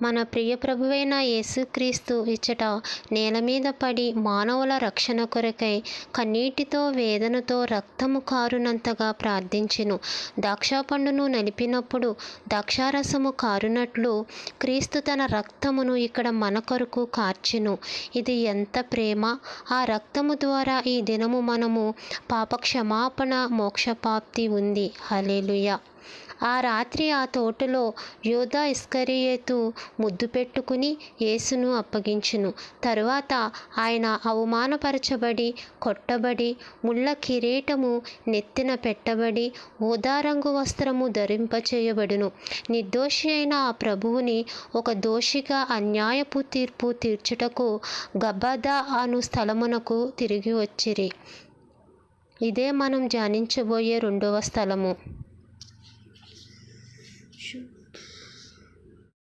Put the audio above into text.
మన ప్రియ ప్రభువైన యేసుక్రీస్తు ఇచ్చట నేల మీద పడి మానవుల రక్షణ కొరకై కన్నీటితో వేదనతో రక్తము కారునంతగా ప్రార్థించెను. ద్రాక్షపండును నలిపినప్పుడు ద్రాక్షారసము కారునట్లు క్రీస్తు తన రక్తమును ఇక్కడ మన కొరకు కార్చెను. ఇది ఎంత ప్రేమ! ఆ రక్తము ద్వారా ఈ దినము మనము పాపక్షమాపణ, మోక్షప్రాప్తి ఉంది. హల్లెలూయా. ఆ రాత్రి ఆ తోటలో యూదా ఇస్కరియోతు ముద్దు పెట్టుకుని యేసును అప్పగించును. తరువాత ఆయన అవమానపరచబడి, కొట్టబడి, ముళ్ళ కిరీటము నెత్తిన పెట్టబడి, ఊదారంగు వస్త్రము ధరింపచేయబడును. నిర్దోషి అయిన ఆ ప్రభువుని ఒక దోషిగా అన్యాయపు తీర్పు తీర్చుటకు గబదా అను స్థలమునకు తిరిగి వచ్చిరి. ఇదే మనం ధ్యానించబోయే రెండవ స్థలము.